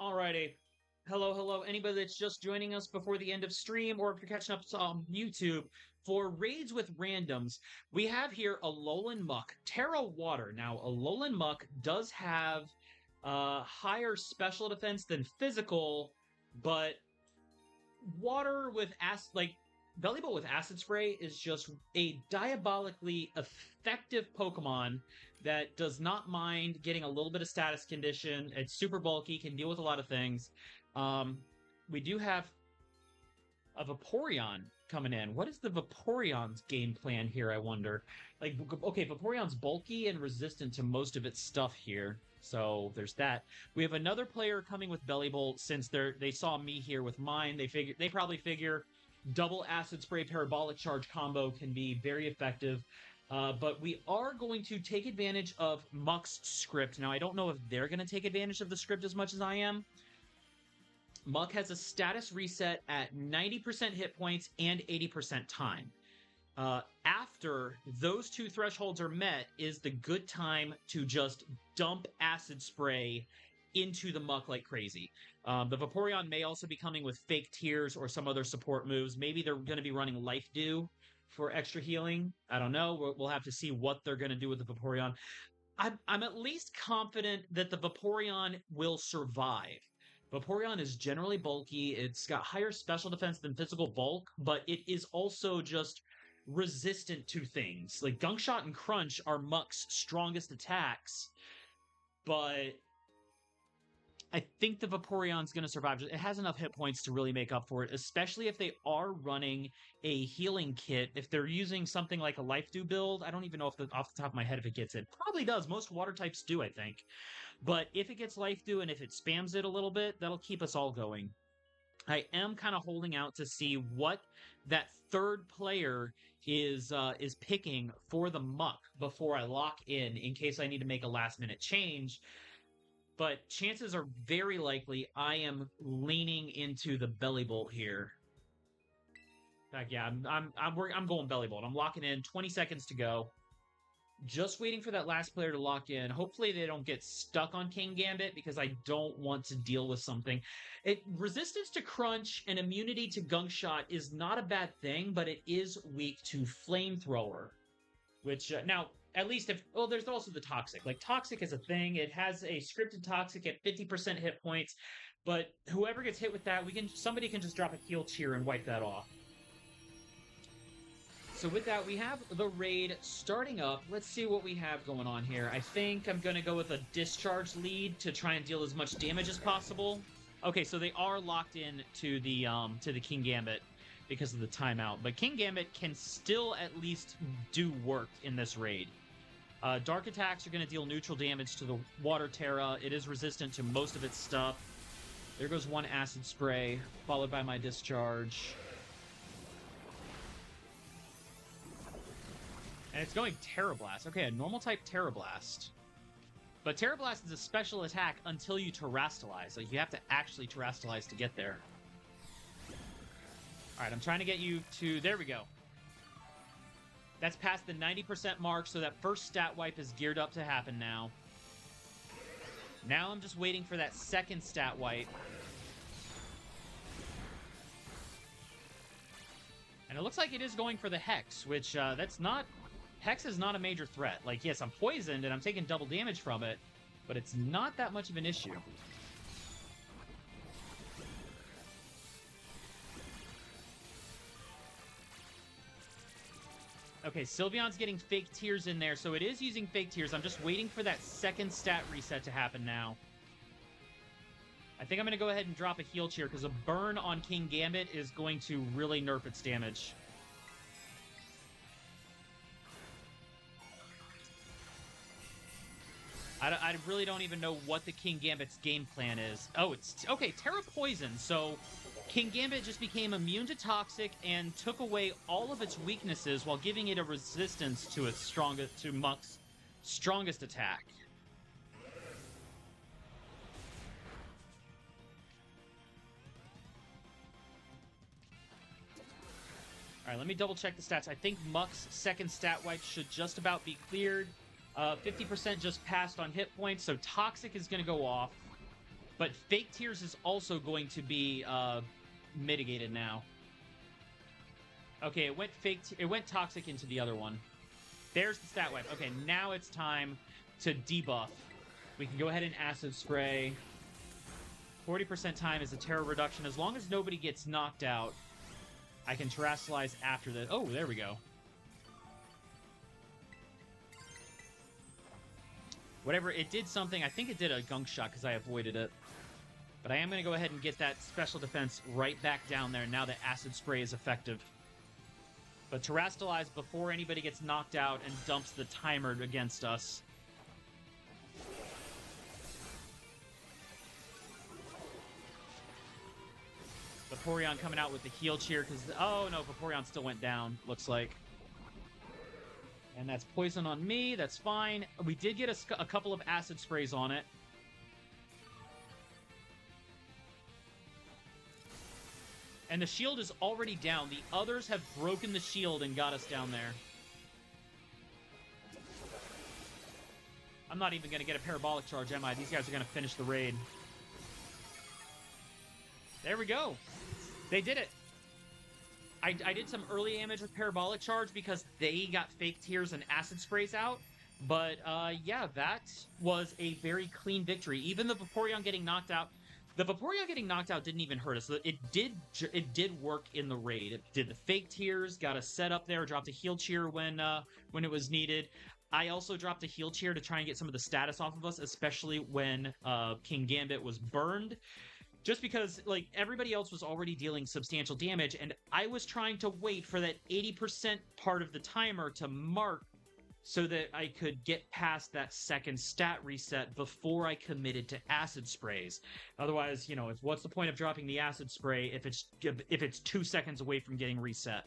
Alrighty. Hello, hello. Anybody that's just joining us before the end of stream, or if you're catching up on YouTube, for Raids with Randoms, we have here a Alolan Muck, Terra Water. Now, Alolan Muck does have higher special defense than physical, but water with Bellibolt with Acid Spray is just a diabolically effective Pokemon that does not mind getting a little bit of status condition. It's super bulky, can deal with a lot of things. We do have a Vaporeon coming in. What is the Vaporeon's game plan here, I wonder? Okay, Vaporeon's bulky and resistant to most of its stuff here. So there's that. We have another player coming with Bellibolt since they saw me here with mine. They probably figure double Acid Spray Parabolic Charge combo can be very effective. But we are going to take advantage of Muck's script. Now, I don't know if they're going to take advantage of the script as much as I am. Muck has a status reset at 90% hit points and 80% time. After those two thresholds are met is the good time to just dump Acid Spray into the Muck like crazy. The Vaporeon may also be coming with Fake Tears or some other support moves. Maybe they're going to be running Life Dew for extra healing. I don't know. We'll have to see what they're going to do with the Vaporeon. I'm at least confident that the Vaporeon will survive. Vaporeon is generally bulky. It's got higher special defense than physical bulk, but it is also just resistant to things. Like Gunk Shot and Crunch are Muck's strongest attacks, but I think the Vaporeon's going to survive. It has enough hit points to really make up for it, especially if they are running a healing kit. If they're using something like a Life Dew build, I don't even know off the top of my head if it gets it. Probably does. Most water types do, I think. But if it gets Life Dew and if it spams it a little bit, that'll keep us all going. I am kind of holding out to see what that third player is picking for the Muck before I lock in case I need to make a last-minute change. But chances are very likely I am leaning into the Bellibolt here. In fact, yeah, I'm going Bellibolt. I'm locking in. 20 seconds to go. Just waiting for that last player to lock in. Hopefully they don't get stuck on Kingambit because I don't want to deal with something. Resistance to Crunch and immunity to Gunk Shot is not a bad thing, but it is weak to Flamethrower. Which, now, at least there's also the Toxic. Like, Toxic is a thing. It has a scripted Toxic at 50% hit points, but whoever gets hit with that, somebody can just drop a Heal Cheer and wipe that off. So with that, we have the raid starting up. Let's see what we have going on here. I think I'm going to go with a Discharge lead to try and deal as much damage as possible. Okay, so they are locked in to the Kingambit because of the timeout. But Kingambit can still at least do work in this raid. Dark attacks are going to deal neutral damage to the Water Terra. It is resistant to most of its stuff. There goes one Acid Spray, followed by my Discharge. And it's going Terra Blast. Okay, a normal type Terra Blast. But Terra Blast is a special attack until you Terrastalize. Like, you have to actually Terrastalize to get there. Alright, I'm trying to get you to... There we go. That's past the 90% mark, so that first stat wipe is geared up to happen now. Now I'm just waiting for that second stat wipe. And it looks like it is going for the Hex, which that's not... Hex is not a major threat. Like, yes, I'm poisoned and I'm taking double damage from it, but it's not that much of an issue. Okay, Sylveon's getting Fake Tears in there, so it is using Fake Tears. I'm just waiting for that second stat reset to happen now. I think I'm going to go ahead and drop a Heal Cheer, because a burn on Kingambit is going to really nerf its damage. I really don't even know what the Kingambit's game plan is. Oh, it's... Okay, Terra Poison. So, Kingambit just became immune to Toxic and took away all of its weaknesses while giving it a resistance to Muck's strongest attack. Alright, let me double check the stats. I think Muck's second stat wipe should just about be cleared. 50% just passed on hit points, so Toxic is going to go off. But Fake Tears is also going to be mitigated now. Okay, it went Toxic into the other one. There's the stat wipe. Okay, now it's time to debuff. We can go ahead and Acid Spray. 40% time is a Terror reduction. As long as nobody gets knocked out, I can Terrasilize after that. Oh, there we go. Whatever, it did something. I think it did a Gunk Shot because I avoided it. But I am going to go ahead and get that special defense right back down there now that Acid Spray is effective. But Terrasilize before anybody gets knocked out and dumps the timer against us. Vaporeon coming out with the Heal Cheer because... Oh, no, Vaporeon still went down, looks like. And that's poison on me. That's fine. We did get a couple of Acid Sprays on it. And the shield is already down. The others have broken the shield and got us down there. I'm not even going to get a Parabolic Charge, am I? These guys are going to finish the raid. There we go. They did it. I did some early damage with Parabolic Charge because they got Fake Tears and Acid Sprays out. But, yeah, that was a very clean victory. Even the Vaporeon getting knocked out... The Vaporeon getting knocked out didn't even hurt us. It did work in the raid. It did the Fake Tears, got us set up there, dropped a Heal Cheer when it was needed. I also dropped a Heal Cheer to try and get some of the status off of us, especially when King Gambit was burned. Just because, like, everybody else was already dealing substantial damage, and I was trying to wait for that 80% part of the timer to mark so that I could get past that second stat reset before I committed to Acid Sprays. Otherwise, you know, what's the point of dropping the Acid Spray if it's 2 seconds away from getting reset?